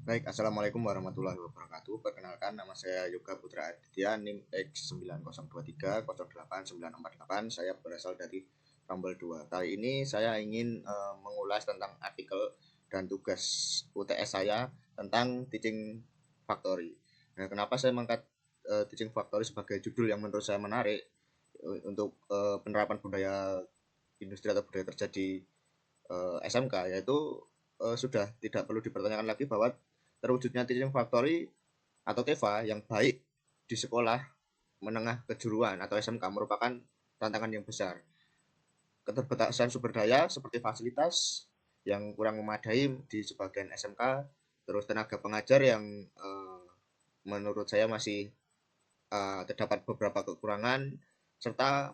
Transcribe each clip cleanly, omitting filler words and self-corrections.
Baik, Assalamualaikum warahmatullahi wabarakatuh. Perkenalkan, nama saya Yoga Putra Aditya, NIM X9023088948. Saya berasal dari Rambel 2. Kali ini saya ingin mengulas tentang artikel dan tugas UTS saya tentang Teaching Factory. Nah, kenapa saya mengangkat Teaching Factory sebagai judul yang menurut saya menarik untuk penerapan budaya industri atau budaya kerja di SMK, yaitu sudah tidak perlu dipertanyakan lagi bahwa terwujudnya Teaching Factory atau TEFA yang baik di sekolah menengah kejuruan atau SMK merupakan tantangan yang besar. Keterbatasan sumber daya seperti fasilitas yang kurang memadai di sebagian SMK, terus tenaga pengajar yang menurut saya masih terdapat beberapa kekurangan, serta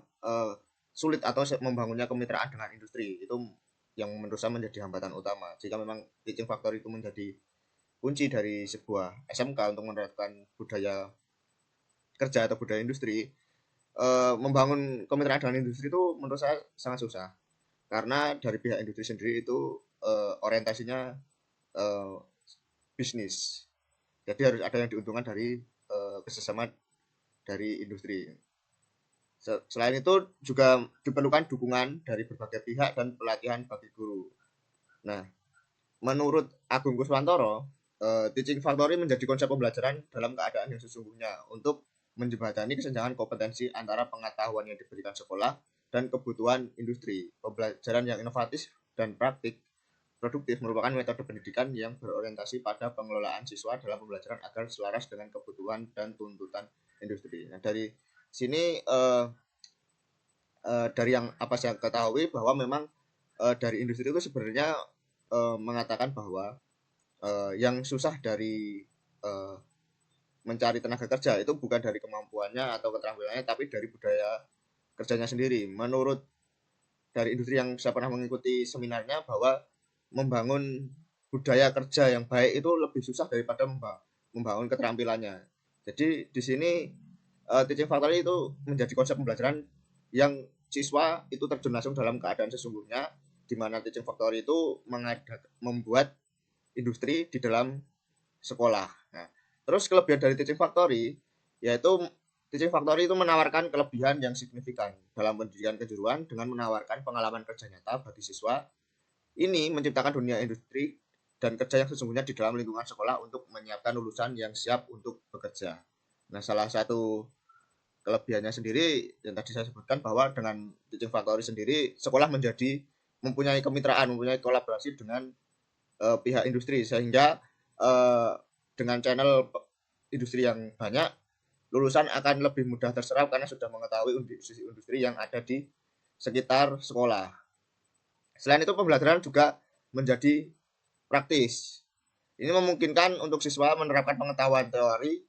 sulit atau membangunnya kemitraan dengan industri. Itu yang menurut saya menjadi hambatan utama. Jika memang Teaching Factory itu menjadi kunci dari sebuah SMK untuk menerapkan budaya kerja atau budaya industri, membangun kemitraan dengan industri itu menurut saya sangat susah. Karena dari pihak industri sendiri itu orientasinya eh, bisnis. Jadi harus ada yang diuntungkan dari kerjasama dari industri. Selain itu juga diperlukan dukungan dari berbagai pihak dan pelatihan bagi guru. Nah, menurut Agung Kuswantoro, Teaching Factory menjadi konsep pembelajaran dalam keadaan yang sesungguhnya untuk menjembatani kesenjangan kompetensi antara pengetahuan yang diberikan sekolah dan kebutuhan industri. Pembelajaran yang inovatif dan produktif merupakan metode pendidikan yang berorientasi pada pengelolaan siswa dalam pembelajaran agar selaras dengan kebutuhan dan tuntutan industri. Nah, dari sini dari yang apa saya ketahui bahwa memang dari industri itu sebenarnya mengatakan bahwa yang susah dari uh, mencari tenaga kerja itu bukan dari kemampuannya atau keterampilannya, tapi dari budaya kerjanya sendiri. Menurut dari industri yang saya pernah mengikuti seminarnya, bahwa membangun budaya kerja yang baik itu lebih susah daripada membangun keterampilannya. Jadi di sini Teaching Factory itu menjadi konsep pembelajaran yang siswa itu terjun langsung dalam keadaan sesungguhnya, di mana Teaching Factory itu membuat industri di dalam sekolah. Nah, terus kelebihan dari Teaching Factory yaitu Teaching Factory itu menawarkan kelebihan yang signifikan dalam pendidikan kejuruan dengan menawarkan pengalaman kerja nyata bagi siswa. Ini menciptakan dunia industri dan kerja yang sesungguhnya di dalam lingkungan sekolah untuk menyiapkan lulusan yang siap untuk bekerja. Nah, salah satu kelebihannya sendiri yang tadi saya sebutkan bahwa dengan Teaching Factory sendiri sekolah menjadi mempunyai kemitraan, mempunyai kolaborasi dengan pihak industri, sehingga dengan channel industri yang banyak, lulusan akan lebih mudah terserap karena sudah mengetahui industri yang ada di sekitar sekolah. Selain itu, pembelajaran juga menjadi praktis. Ini memungkinkan untuk siswa menerapkan pengetahuan teori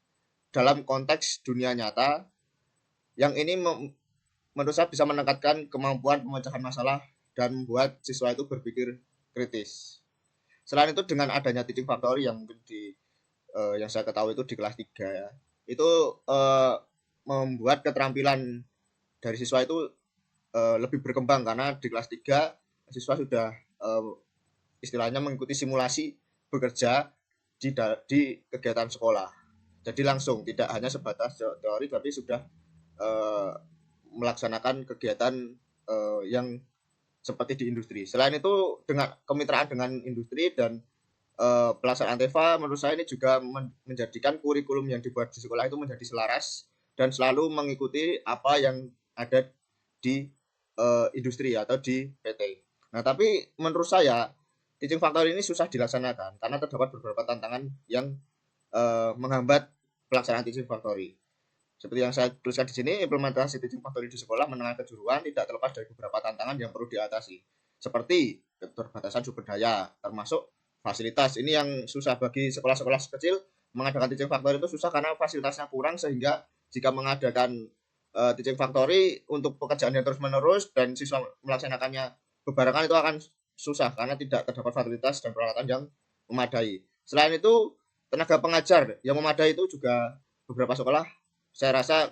dalam konteks dunia nyata, yang ini menurut saya bisa meningkatkan kemampuan pemecahan masalah dan membuat siswa itu berpikir kritis. Selain itu, dengan adanya Teaching Factory yang mungkin yang saya ketahui itu di kelas 3 ya, itu membuat keterampilan dari siswa itu lebih berkembang karena di kelas 3 siswa sudah istilahnya mengikuti simulasi bekerja di kegiatan sekolah. Jadi langsung tidak hanya sebatas teori, tapi sudah uh, melaksanakan kegiatan yang seperti di industri. Selain itu, dengan kemitraan dengan industri dan pelaksanaan TEFA, menurut saya ini juga menjadikan kurikulum yang dibuat di sekolah itu menjadi selaras dan selalu mengikuti apa yang ada di industri atau di PT. Nah, tapi menurut saya Teaching Factory ini susah dilaksanakan karena terdapat beberapa tantangan yang menghambat pelaksanaan Teaching Factory. Seperti yang saya tuliskan di sini, implementasi Teaching Factory di sekolah menengah kejuruan tidak terlepas dari beberapa tantangan yang perlu diatasi, seperti keterbatasan sumber daya, termasuk fasilitas. Ini yang susah bagi sekolah-sekolah kecil mengadakan Teaching Factory itu susah karena fasilitasnya kurang, sehingga jika mengadakan Teaching Factory untuk pekerjaan yang terus-menerus dan siswa melaksanakannya bebarengan itu akan susah karena tidak terdapat fasilitas dan peralatan yang memadai. Selain itu, tenaga pengajar yang memadai itu juga beberapa sekolah saya rasa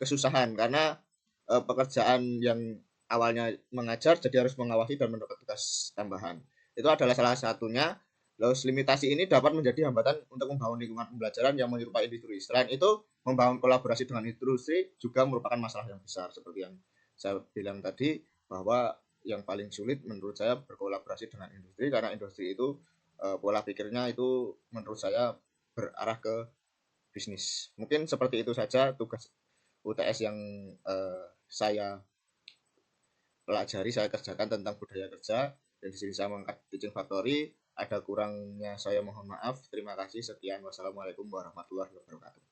kesusahan karena pekerjaan yang awalnya mengajar jadi harus mengawasi dan mendapat tugas tambahan. Itu adalah salah satunya. Lalu limitasi ini dapat menjadi hambatan untuk membangun lingkungan pembelajaran yang menyerupai industri. Selain itu, membangun kolaborasi dengan industri juga merupakan masalah yang besar seperti yang saya bilang tadi, bahwa yang paling sulit menurut saya berkolaborasi dengan industri, karena industri itu pola pikirnya itu menurut saya berarah ke bisnis. Mungkin seperti itu saja tugas UTS yang saya pelajari, saya kerjakan tentang budaya kerja, dan di sini saya mengangkat teaching factory. Ada kurangnya saya mohon maaf. Terima kasih. Sekian. Wassalamualaikum warahmatullahi wabarakatuh.